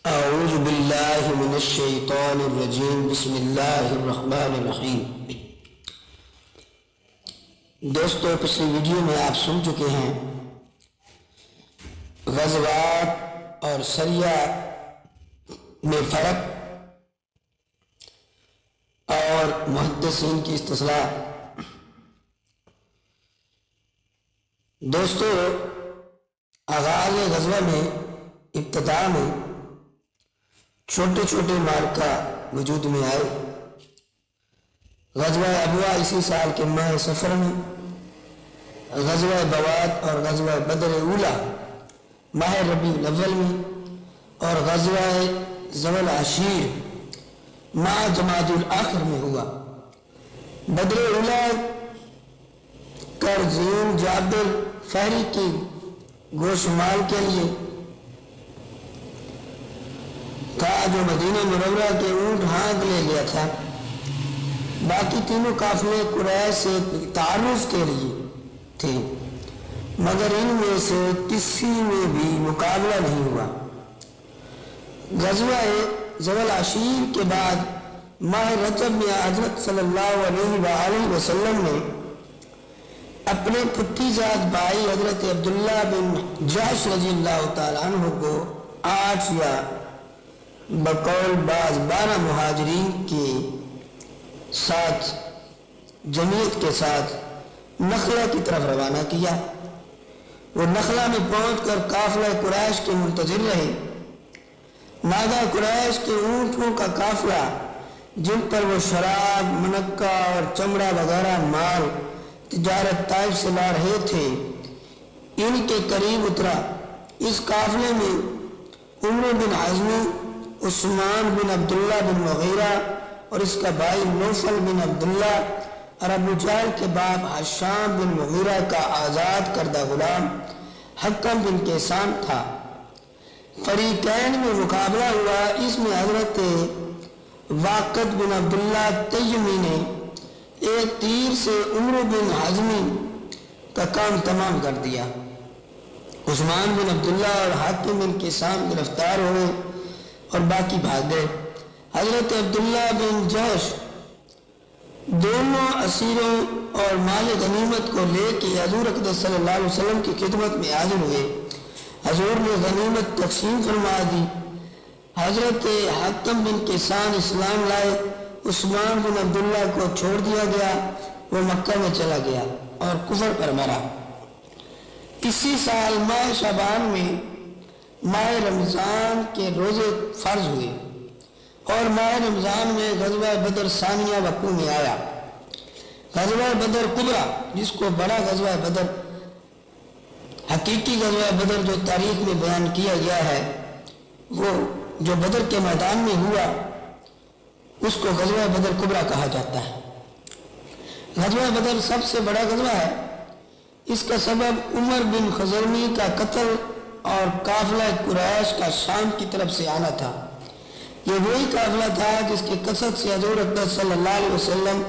اعوذ باللہ من الشیطان الرجیم بسم اللہ الرحمن الرحیم۔ دوستو، پچھلی ویڈیو میں آپ سن چکے ہیں غزوات اور سریہ میں فرق اور محدثین کی استصلاح۔ دوستو، آغاز غزوہ میں ابتدا میں چھوٹے چھوٹے مارکہ وجود میں آئے۔ غزوہ ابوا اسی سال کے ماہ سفر میں، غزوہ بواد اور غزوہ بدر اولا ماہ ربیع الاول میں، اور غزوہ ذو العشیر ماہ جمادی الاخر میں ہوا۔ بدر اولا کرزین جابر فہری کی گوش مال کے لیے تھا جو مدینہ منورہ کے اونٹ ہانک لے گیا تھا۔ باقی تینوں قافلے قریش سے تعارف کے لیے تھے، مگر ان میں سے کسی میں بھی مقابلہ نہیں ہوا۔ غزوہ ذو العشیر کے بعد ماہ رجب میں حضرت صلی اللہ علیہ وآلہ وسلم نے اپنے پھپھی زاد بھائی حضرت عبداللہ بن جحش رضی اللہ تعالیٰ عنہ کو 8 یا بقول بعض 12 مہاجرین کے ساتھ جمعیت کے ساتھ نخلہ کی طرف روانہ کیا۔ وہ نخلہ میں پہنچ کر قافلہ قریش کے منتظر رہے۔ ناگا قریش کے اونٹوں کا قافلہ جن پر وہ شراب، منقع اور چمڑا وغیرہ مال تجارت طائف سے لا رہے تھے، ان کے قریب اترا۔ اس قافلے میں عمرو بن حزمی، عثمان بن عبداللہ بن مغیرہ اور اس کا بھائی نوفل بن عبداللہ اور ابو جہل کے باپ حشام بن مغیرہ کا آزاد کردہ غلام حکم بن کیسان تھا۔ فریقین میں مقابلہ ہوا۔ اس میں حضرت واقد بن عبداللہ تیمی نے ایک تیر سے عمرو بن حزمی کا کام تمام کر دیا۔ عثمان بن عبداللہ اور حکم بن کیسان گرفتار ہوئے اور باقی بھاگ گئے۔ حضرت عبداللہ بن جحش دونوں اسیروں اور مال غنیمت کو لے کے حضور اقدس صلی اللہ علیہ وسلم کی خدمت میں حاضر ہوئے۔ حضور نے غنیمت تقسیم فرما دی۔ حضرت حکم بن کیسان اسلام لائے۔ عثمان بن عبداللہ کو چھوڑ دیا گیا، وہ مکہ میں چلا گیا اور کفر پر مرا۔ اسی سال ماہ شعبان میں ماہ رمضان کے روزے فرض ہوئے اور ماہ رمضان میں غزوہ بدر ثانیہ وقوع میں آیا۔ غزوہ بدر کبریٰ، جس کو بڑا غزوہ بدر، حقیقی غزوہ بدر جو تاریخ میں بیان کیا گیا ہے، وہ جو بدر کے میدان میں ہوا، اس کو غزوہ بدر کبریٰ کہا جاتا ہے۔ غزوہ بدر سب سے بڑا غزوہ ہے۔ اس کا سبب عمر بن خزرمی کا قتل اور قافلہ قریش کا شام کی طرف سے آنا تھا۔ یہ وہی قافلہ تھا جس کے قصد سے حضور اقدس صلی اللہ علیہ وسلم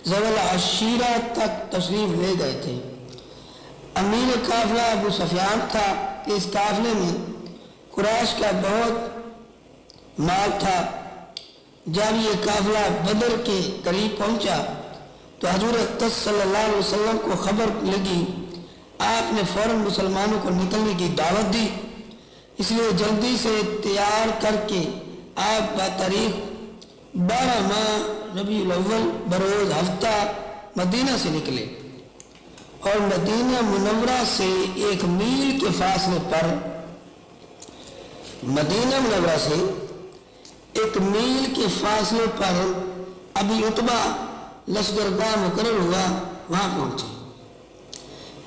ذو العشیرہ تک تشریف لے گئے تھے۔ امیر قافلہ ابو سفیان تھا۔ اس قافلے میں قریش کا بہت مال تھا۔ جب یہ قافلہ بدر کے قریب پہنچا تو حضور اقدس صلی اللہ علیہ وسلم کو خبر لگی۔ آپ نے فوراً مسلمانوں کو نکلنے کی دعوت دی، اس لیے جلدی سے تیار کر کے آپ بتاریخ 12 ماہ ربیع الاول بروز ہفتہ مدینہ سے نکلے اور مدینہ منورہ سے 1 میل کے فاصلے پر ابی عتبہ لشکرگاہ مقرر ہوا، وہاں پہنچے۔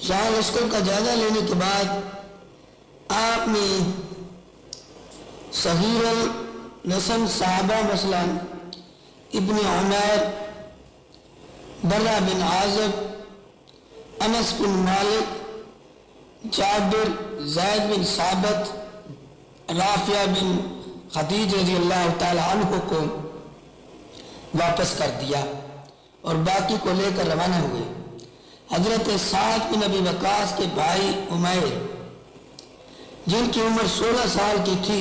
یہاں لشکر کا جائزہ لینے کے بعد آپ نے صغیر النسب صحابہ مثلا ابن عمیر، برہ بن عازب، انس بن مالک، جابر، زید بن ثابت، رافع بن خدیج رضی اللہ تعالی عنہ کو واپس کر دیا اور باقی کو لے کر روانہ ہوئے۔ حضرت سعد بن ابی وقاص کے بھائی عمیر، جن کی عمر 16 سال کی تھی،